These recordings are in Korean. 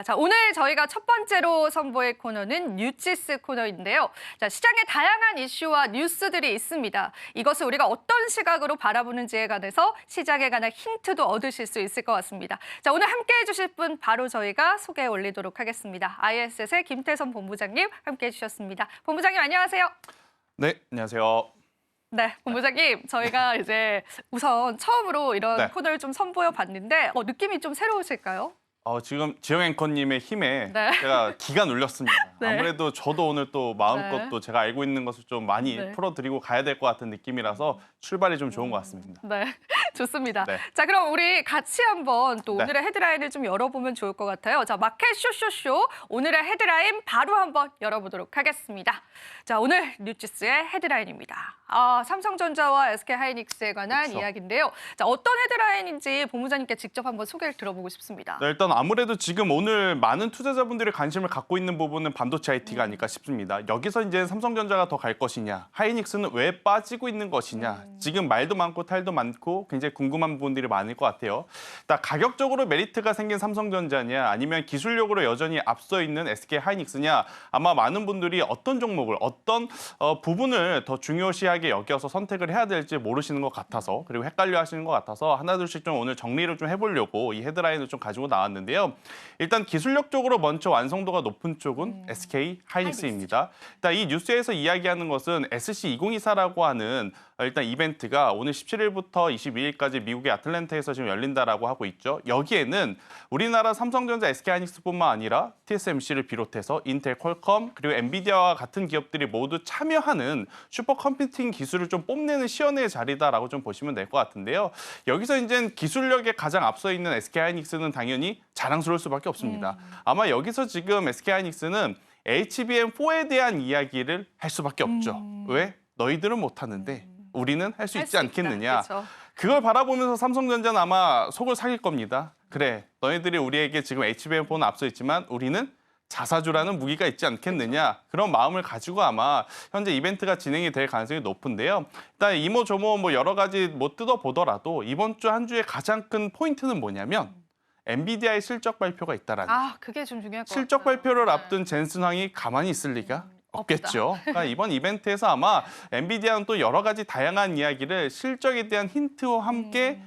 자, 오늘 저희가 첫 번째로 선보일 코너는 뉴지스 코너인데요. 자, 시장에 다양한 이슈와 뉴스들이 있습니다. 이것을 우리가 어떤 시각으로 바라보는지에 관해서 시장에 관한 힌트도 얻으실 수 있을 것 같습니다. 자, 오늘 함께해 주실 분 바로 저희가 소개해 올리도록 하겠습니다. ISS의 김태선 본부장님 함께해 주셨습니다. 본부장님 안녕하세요. 네, 안녕하세요. 네, 본부장님 저희가 이제 우선 처음으로 이런 네. 코너를 좀 선보여 봤는데 느낌이 좀 새로우실까요? 지금 지영 앵커님의 힘에 네. 제가 기가 눌렸습니다. 네. 아무래도 저도 오늘 또 마음껏 또 제가 알고 있는 것을 좀 많이 네. 풀어드리고 가야 될 것 같은 느낌이라서 출발이 좀 좋은 것 같습니다. 네, 좋습니다. 네. 자, 그럼 우리 같이 한번 또 네. 오늘의 헤드라인을 좀 열어보면 좋을 것 같아요. 자, 마켓 쇼쇼쇼 오늘의 헤드라인 바로 한번 열어보도록 하겠습니다. 자, 오늘 뉴지스의 헤드라인입니다. 삼성전자와 SK하이닉스에 관한 그쵸. 이야기인데요. 자, 어떤 헤드라인인지 본부장님께 직접 한번 소개를 들어보고 싶습니다. 네, 일단 아무래도 지금 오늘 많은 투자자분들이 관심을 갖고 있는 부분은 반도체 IT가 아닐까 싶습니다. 여기서 이제 삼성전자가 더 갈 것이냐, 하이닉스는 왜 빠지고 있는 것이냐, 지금 말도 많고 탈도 많고 굉장히 궁금한 부분들이 많을 것 같아요. 일단 가격적으로 메리트가 생긴 삼성전자냐, 아니면 기술력으로 여전히 앞서 있는 SK하이닉스냐, 아마 많은 분들이 어떤 종목을, 어떤 부분을 더 중요시하게 여겨서 선택을 해야 될지 모르시는 것 같아서, 그리고 헷갈려 하시는 것 같아서 하나둘씩 좀 오늘 정리를 좀 해보려고 이 헤드라인을 좀 가지고 나왔는데요. 일단 기술력적으로 먼저 완성도가 높은 쪽은 SK하이닉스입니다. 일단 이 뉴스에서 이야기하는 것은 SC2024라고 하는 일단 이벤트가 오늘 17일부터 22일까지 미국의 아틀랜타에서 지금 열린다라고 하고 있죠. 여기에는 우리나라 삼성전자, SK하이닉스뿐만 아니라 TSMC를 비롯해서 인텔, 퀄컴, 그리고 엔비디아와 같은 기업들이 모두 참여하는 슈퍼컴퓨팅 기술을 좀 뽐내는 시연의 자리다라고 좀 보시면 될 것 같은데요. 여기서 이제 기술력에 가장 앞서 있는 SK하이닉스는 당연히 자랑스러울 수밖에 없습니다. 아마 여기서 지금 SK하이닉스는 HBM4에 대한 이야기를 할 수밖에 없죠. 왜? 너희들은 못하는데 우리는 할 수 있지 않겠느냐. 그렇죠. 그걸 바라보면서 삼성전자는 아마 속을 삭일 겁니다. 그래, 너희들이 우리에게 지금 HBM4는 앞서 있지만 우리는 자사주라는 무기가 있지 않겠느냐. 그런 마음을 가지고 아마 현재 이벤트가 진행이 될 가능성이 높은데요. 일단 이모저모 뭐 여러 가지 뜯어보더라도 이번 주 한 주의 가장 큰 포인트는 뭐냐면 엔비디아의 실적 발표가 있다라는 그게 좀 중요할 것 실적 같아요. 발표를 네. 앞둔 젠슨 황이 가만히 있을 리가 없다. 없겠죠. 그러니까 이번 이벤트에서 아마 엔비디아는 또 여러 가지 다양한 이야기를 실적에 대한 힌트와 함께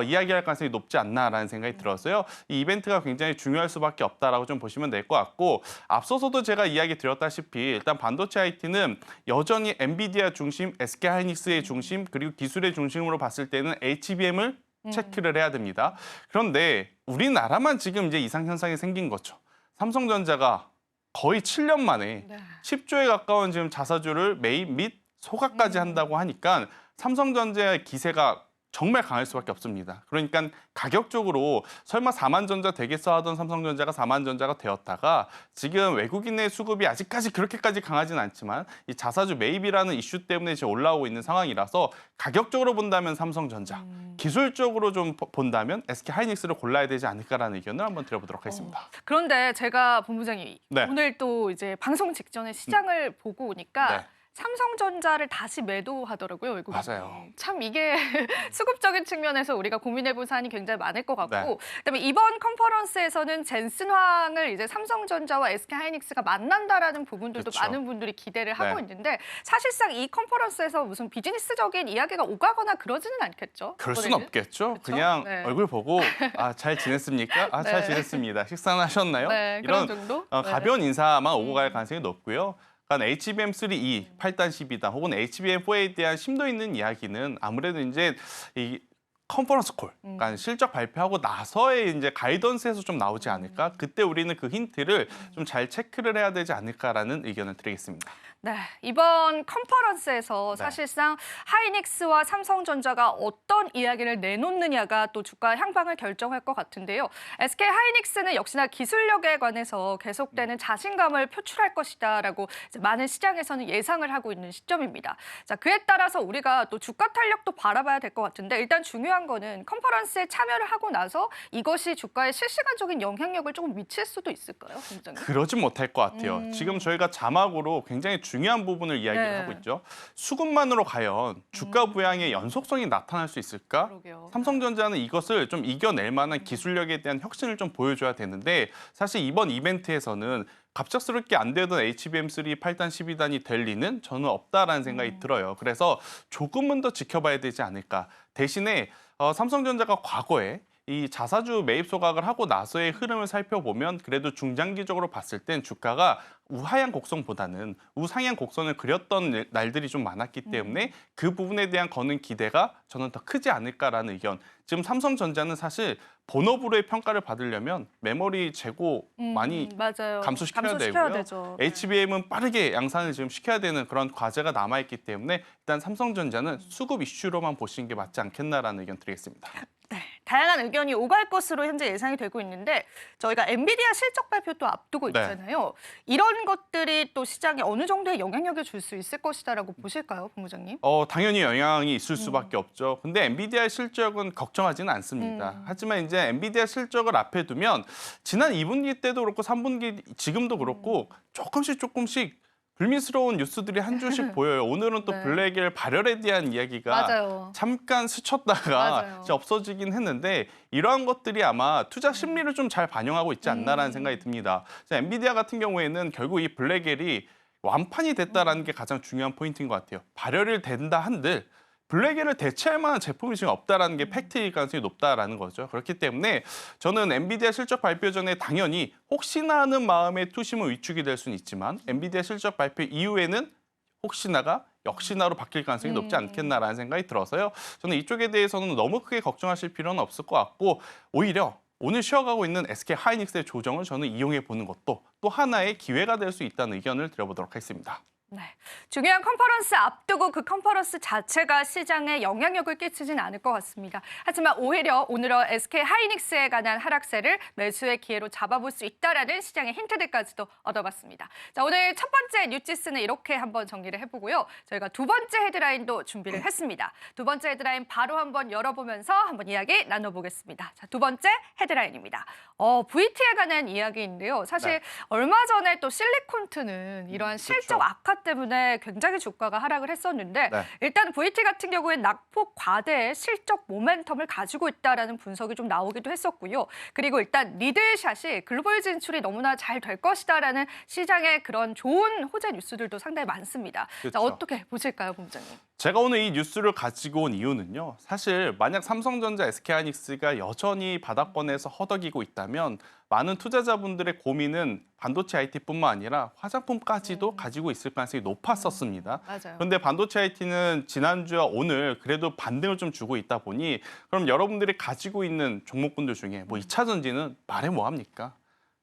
이야기할 가능성이 높지 않나라는 생각이 들었어요. 이 이벤트가 굉장히 중요할 수밖에 없다라고 좀 보시면 될 것 같고, 앞서서도 제가 이야기 드렸다시피 일단 반도체 IT는 여전히 엔비디아 중심, SK하이닉스의 중심, 그리고 기술의 중심으로 봤을 때는 HBM을 체크를 해야 됩니다. 그런데 우리나라만 지금 이제 이상 현상이 생긴 거죠. 삼성전자가 거의 7년 만에 네. 10조에 가까운 지금 자사주를 매입 및 소각까지 한다고 하니까 삼성전자의 기세가 정말 강할 수밖에 없습니다. 그러니까 가격적으로 설마 4만전자 되겠어 하던 삼성전자가 4만전자가 되었다가 지금 외국인의 수급이 아직까지 그렇게까지 강하진 않지만 이 자사주 매입이라는 이슈 때문에 지금 올라오고 있는 상황이라서 가격적으로 본다면 삼성전자, 기술적으로 좀 본다면 SK하이닉스를 골라야 되지 않을까라는 의견을 한번 드려보도록 하겠습니다. 그런데 제가 본부장이 네. 오늘 또 이제 방송 직전에 시장을 보고 오니까 네. 삼성전자를 다시 매도하더라고요, 외국인이. 맞아요. 참 이게 수급적인 측면에서 우리가 고민해볼 사안이 굉장히 많을 것 같고, 네. 그다음에 이번 컨퍼런스에서는 젠슨 황을 이제 삼성전자와 SK하이닉스가 만난다라는 부분들도 그쵸. 많은 분들이 기대를 하고 네. 있는데 사실상 이 컨퍼런스에서 무슨 비즈니스적인 이야기가 오가거나 그러지는 않겠죠? 그럴 순 이번에는? 없겠죠. 그쵸? 그냥 네. 얼굴 보고 잘 지냈습니까? 잘 네. 지냈습니다. 식사는 하셨나요? 네, 그런 정도? 네. 가벼운 인사만 오고 갈 가능성이 높고요. 그러니까 HBM3E, 8단 12단 혹은 HBM4에 대한 심도 있는 이야기는 아무래도 이제 이 컨퍼런스 콜, 그러니까 실적 발표하고 나서의 이제 가이던스에서 좀 나오지 않을까? 그때 우리는 그 힌트를 좀 잘 체크를 해야 되지 않을까라는 의견을 드리겠습니다. 네, 이번 컨퍼런스에서 네. 사실상 하이닉스와 삼성전자가 어떤 이야기를 내놓느냐가 또 주가 향방을 결정할 것 같은데요. SK하이닉스는 역시나 기술력에 관해서 계속되는 자신감을 표출할 것이다라고 이제 많은 시장에서는 예상을 하고 있는 시점입니다. 자, 그에 따라서 우리가 또 주가 탄력도 바라봐야 될 것 같은데 일단 중요한 중요한 거는 컨퍼런스에 참여를 하고 나서 이것이 주가에 실시간적인 영향력을 조금 미칠 수도 있을까요, 본부장님? 그러진 못할 것 같아요. 지금 저희가 자막으로 굉장히 중요한 부분을 이야기를 네. 하고 있죠. 수급만으로 과연 주가 부양의 연속성이 나타날 수 있을까? 그러게요. 삼성전자는 이것을 좀 이겨낼 만한 기술력에 대한 혁신을 좀 보여줘야 되는데 사실 이번 이벤트에서는 갑작스럽게 안 되던 HBM3 8단 12단이 될 리는 저는 없다라는 생각이 들어요. 그래서 조금은 더 지켜봐야 되지 않을까. 대신에 삼성전자가 과거에 이 자사주 매입 소각을 하고 나서의 흐름을 살펴보면 그래도 중장기적으로 봤을 땐 주가가 우하향 곡선보다는 우상향 곡선을 그렸던 날들이 좀 많았기 때문에 그 부분에 대한 거는 기대가 저는 더 크지 않을까라는 의견. 지금 삼성전자는 사실 본업으로의 평가를 받으려면 메모리 재고 많이 맞아요. 감소시켜야 감소시켜야 되고요. 되죠. 네. HBM은 빠르게 양산을 지금 시켜야 되는 그런 과제가 남아있기 때문에 일단 삼성전자는 수급 이슈로만 보시는 게 맞지 않겠나라는 의견 드리겠습니다. 네, 다양한 의견이 오갈 것으로 현재 예상이 되고 있는데 저희가 엔비디아 실적 발표 또 앞두고 네. 있잖아요. 이런 것들이 또 시장에 어느 정도의 영향력을 줄 수 있을 것이다라고 보실까요, 본부장님? 당연히 영향이 있을 수밖에 없죠. 근데 엔비디아의 실적은 걱정하지는 않습니다. 하지만 이제 엔비디아 실적을 앞에 두면 지난 2분기 때도 그렇고 3분기 지금도 그렇고 조금씩 불미스러운 뉴스들이 한 줄씩 보여요. 오늘은 또 네. 블랙엘 발열에 대한 이야기가 맞아요. 잠깐 스쳤다가 맞아요. 이제 없어지긴 했는데 이러한 것들이 아마 투자 심리를 좀 잘 반영하고 있지 않나라는 생각이 듭니다. 엔비디아 같은 경우에는 결국 이 블랙엘이 완판이 됐다라는 게 가장 중요한 포인트인 것 같아요. 발열을 된다 한들 블랙엘을 대체할 만한 제품이 지금 없다라는 게 팩트일 가능성이 높다라는 거죠. 그렇기 때문에 저는 엔비디아 실적 발표 전에 당연히 혹시나 하는 마음의 투심은 위축이 될 수는 있지만 엔비디아 실적 발표 이후에는 혹시나가 역시나로 바뀔 가능성이 높지 않겠나라는 생각이 들어서요. 저는 이쪽에 대해서는 너무 크게 걱정하실 필요는 없을 것 같고 오히려 오늘 쉬어가고 있는 SK 하이닉스의 조정을 저는 이용해 보는 것도 또 하나의 기회가 될 수 있다는 의견을 드려보도록 하겠습니다. 네, 중요한 컨퍼런스 앞두고 그 컨퍼런스 자체가 시장에 영향력을 끼치진 않을 것 같습니다. 하지만 오히려 오늘은 SK 하이닉스에 관한 하락세를 매수의 기회로 잡아볼 수 있다라는 시장의 힌트들까지도 얻어봤습니다. 자, 오늘 첫 번째 뉴지스는 이렇게 한번 정리를 해보고요. 저희가 두 번째 헤드라인도 준비를 했습니다. 두 번째 헤드라인 바로 한번 열어보면서 한번 이야기 나눠보겠습니다. 자, 두 번째 헤드라인입니다. VT에 관한 이야기인데요. 사실 네. 얼마 전에 또 실리콘트는 이러한 실적 그렇죠. 악화 때문에 굉장히 주가가 하락을 했었는데 네. 일단 VT 같은 경우에는 낙폭 과대의 실적 모멘텀을 가지고 있다라는 분석이 좀 나오기도 했었고요. 그리고 일단 리들샷이 글로벌 진출이 너무나 잘 될 것이다라는 시장의 그런 좋은 호재 뉴스들도 상당히 많습니다. 자, 그렇죠. 어떻게 보실까요, 본부장님? 제가 오늘 이 뉴스를 가지고 온 이유는요. 사실 만약 삼성전자, SK하이닉스가 여전히 바닥권에서 허덕이고 있다면 많은 투자자분들의 고민은 반도체 IT뿐만 아니라 화장품까지도 가지고 있을 가능성이 높았었습니다. 맞아요. 그런데 반도체 IT는 지난주와 오늘 그래도 반등을 좀 주고 있다 보니 그럼 여러분들이 가지고 있는 종목군들 중에 뭐 2차 전지는 말해 뭐합니까?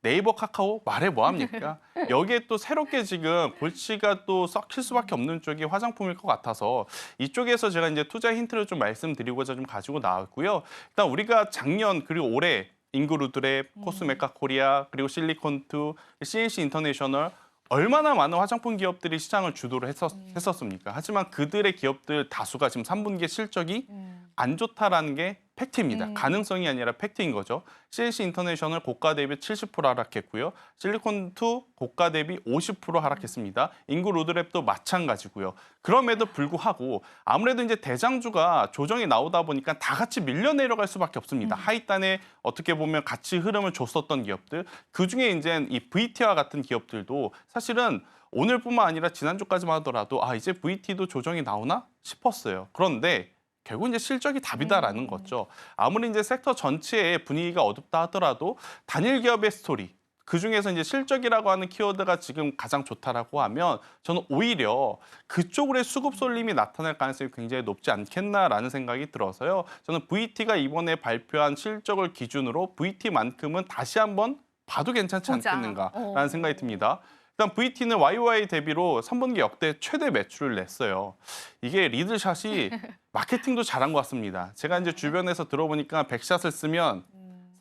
네이버, 카카오 말해 뭐합니까? 여기에 또 새롭게 지금 골치가 또 썩힐 수밖에 없는 쪽이 화장품일 것 같아서 이쪽에서 제가 이제 투자 힌트를 좀 말씀드리고자 좀 가지고 나왔고요. 일단 우리가 작년 그리고 올해 인그루드랩, 코스메카 코리아, 그리고 실리콘투, CNC 인터내셔널 얼마나 많은 화장품 기업들이 시장을 주도를 했었습니까? 하지만 그들의 기업들 다수가 지금 3분기의 실적이 안 좋다라는 게 팩트입니다. 가능성이 아니라 팩트인 거죠. CNC 인터내셔널 고가 대비 70% 하락했고요. 실리콘2 고가 대비 50% 하락했습니다. 인구 로드랩도 마찬가지고요. 그럼에도 불구하고 아무래도 이제 대장주가 조정이 나오다 보니까 다 같이 밀려 내려갈 수밖에 없습니다. 하이단에 어떻게 보면 같이 흐름을 줬었던 기업들, 그중에 이제 이 VT와 같은 기업들도 사실은 오늘뿐만 아니라 지난주까지만 하더라도 이제 VT도 조정이 나오나 싶었어요. 그런데 결국 이제 실적이 답이다라는 거죠. 아무리 이제 섹터 전체의 분위기가 어둡다 하더라도 단일 기업의 스토리, 그중에서 이제 실적이라고 하는 키워드가 지금 가장 좋다라고 하면 저는 오히려 그쪽으로의 수급 쏠림이 나타날 가능성이 굉장히 높지 않겠나라는 생각이 들어서요. 저는 VT가 이번에 발표한 실적을 기준으로 VT만큼은 다시 한번 봐도 괜찮지 보자. 않겠는가라는 생각이 듭니다. 일단 VT는 YOY 대비로 3분기 역대 최대 매출을 냈어요. 이게 리드샷이 마케팅도 잘한 것 같습니다. 제가 이제 주변에서 들어보니까 100샷을 쓰면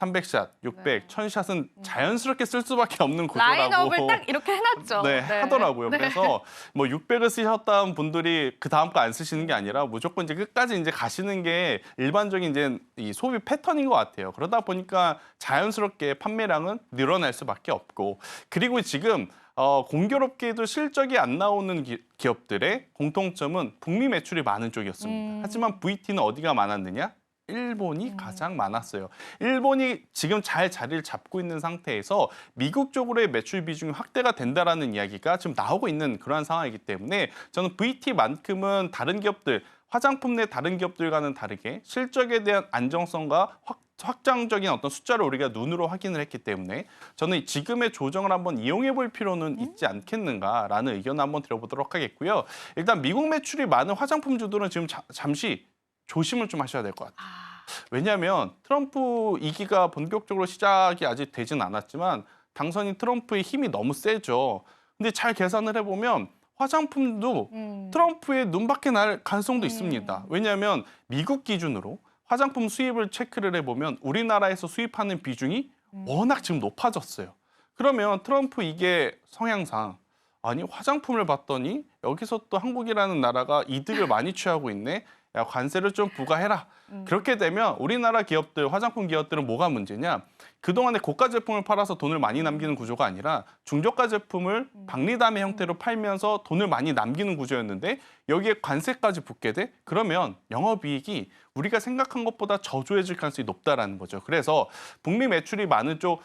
300샷, 600, 네. 1000샷은 자연스럽게 쓸 수밖에 없는 구조라고 라인업을 딱 이렇게 해놨죠. 네, 하더라고요. 네. 그래서 뭐 600을 쓰셨던 분들이 그 다음 거 안 쓰시는 게 아니라 무조건 이제 끝까지 이제 가시는 게 일반적인 이제 이 소비 패턴인 것 같아요. 그러다 보니까 자연스럽게 판매량은 늘어날 수밖에 없고, 그리고 지금 공교롭게도 실적이 안 나오는 기업들의 공통점은 북미 매출이 많은 쪽이었습니다. 하지만 VT는 어디가 많았느냐? 일본이 가장 많았어요. 일본이 지금 잘 자리를 잡고 있는 상태에서 미국 쪽으로의 매출 비중이 확대가 된다라는 이야기가 지금 나오고 있는 그러한 상황이기 때문에 저는 VT만큼은 다른 기업들, 화장품 내 다른 기업들과는 다르게 실적에 대한 안정성과 확장적인 어떤 숫자를 우리가 눈으로 확인을 했기 때문에 저는 지금의 조정을 한번 이용해 볼 필요는 있지 않겠는가라는 의견을 한번 드려보도록 하겠고요. 일단 미국 매출이 많은 화장품주들은 지금 잠시 조심을 좀 하셔야 될 것 같아요. 왜냐하면 트럼프 2기가 본격적으로 시작이 아직 되진 않았지만 당선인 트럼프의 힘이 너무 세죠. 근데 잘 계산을 해보면 화장품도 트럼프의 눈밖에 날 가능성도 있습니다. 왜냐하면 미국 기준으로 화장품 수입을 체크를 해보면 우리나라에서 수입하는 비중이 워낙 지금 높아졌어요. 그러면 트럼프 이게 성향상 아니 화장품을 봤더니 여기서 또 한국이라는 나라가 이득을 많이 취하고 있네. 야, 관세를 좀 부과해라. 그렇게 되면 우리나라 기업들, 화장품 기업들은 뭐가 문제냐? 그동안에 고가 제품을 팔아서 돈을 많이 남기는 구조가 아니라 중저가 제품을 박리담의 형태로 팔면서 돈을 많이 남기는 구조였는데 여기에 관세까지 붙게 돼? 그러면 영업이익이 우리가 생각한 것보다 저조해질 가능성이 높다라는 거죠. 그래서 북미 매출이 많은 쪽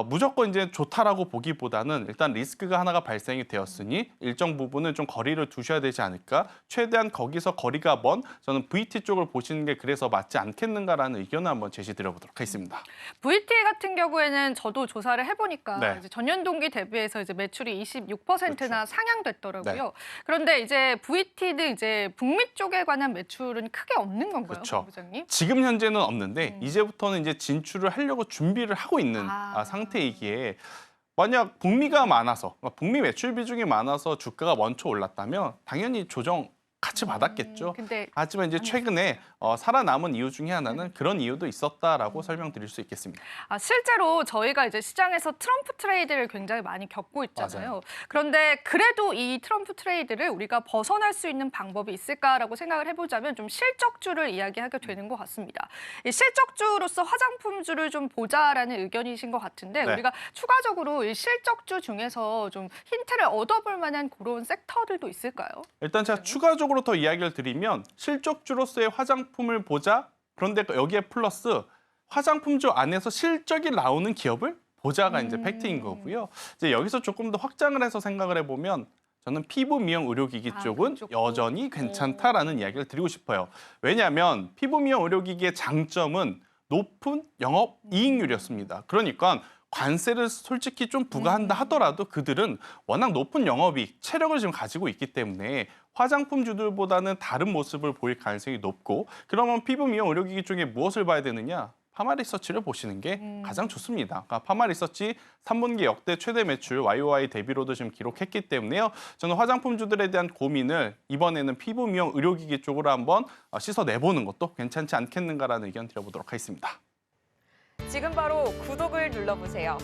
무조건 이제 좋다라고 보기보다는 일단 리스크가 하나가 발생이 되었으니 일정 부분은 좀 거리를 두셔야 되지 않을까. 최대한 거기서 거리가 먼 저는 VT 쪽을 보시는 게 그래서 맞지 않겠는가라는 의견을 한번 제시드려보도록 하겠습니다. VT 같은 경우에는 저도 조사를 해보니까 네. 이제 전년 동기 대비해서 이제 매출이 26%나 그렇죠. 상향됐더라고요. 네. 그런데 이제 VT는 이제 북미 쪽에 관한 매출은 크게 없는 건가요, 그렇죠. 부장님? 지금 현재는 없는데 이제부터는 이제 진출을 하려고 준비를 하고 있는 상태이기에 만약 북미가 많아서 북미 매출 비중이 많아서 주가가 원초 올랐다면 당연히 조정 같이 받았겠죠. 근데 하지만 이제 최근에 살아남은 이유 중에 하나는 그런 이유도 있었다라고 설명드릴 수 있겠습니다. 실제로 저희가 이제 시장에서 트럼프 트레이드를 굉장히 많이 겪고 있잖아요. 맞아요. 그런데 그래도 이 트럼프 트레이드를 우리가 벗어날 수 있는 방법이 있을까라고 생각을 해보자면 좀 실적주를 이야기하게 되는 것 같습니다. 이 실적주로서 화장품주를 좀 보자라는 의견이신 것 같은데 네. 우리가 추가적으로 이 실적주 중에서 좀 힌트를 얻어볼 만한 그런 섹터들도 있을까요? 일단 제가 추가적으로 더 이야기를 드리면 실적주로서의 화장품을 보자. 그런데 여기에 플러스 화장품주 안에서 실적이 나오는 기업을 보자가 이제 팩트인 거고요. 이제 여기서 조금 더 확장을 해서 생각을 해보면 저는 피부 미용 의료기기 쪽은 그쪽도? 여전히 괜찮다라는 이야기를 드리고 싶어요. 왜냐하면 피부 미용 의료기기의 장점은 높은 영업 이익률이었습니다. 그러니까 관세를 솔직히 좀 부과한다 하더라도 그들은 워낙 높은 영업이익, 체력을 지금 가지고 있기 때문에 화장품주들보다는 다른 모습을 보일 가능성이 높고 그러면 피부 미용 의료기기 쪽에 무엇을 봐야 되느냐? 파마리서치를 보시는 게 가장 좋습니다. 그러니까 파마리서치 3분기 역대 최대 매출 YOY 대비로도 지금 기록했기 때문에요. 저는 화장품주들에 대한 고민을 이번에는 피부 미용 의료기기 쪽으로 한번 씻어내보는 것도 괜찮지 않겠는가라는 의견 드려보도록 하겠습니다. 지금 바로 구독을 눌러보세요.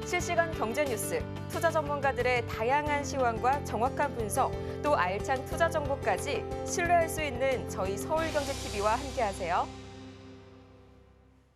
실시간 경제 뉴스, 투자 전문가들의 다양한 시황과 정확한 분석, 또 알찬 투자 정보까지 신뢰할 수 있는 저희 서울경제TV와 함께하세요.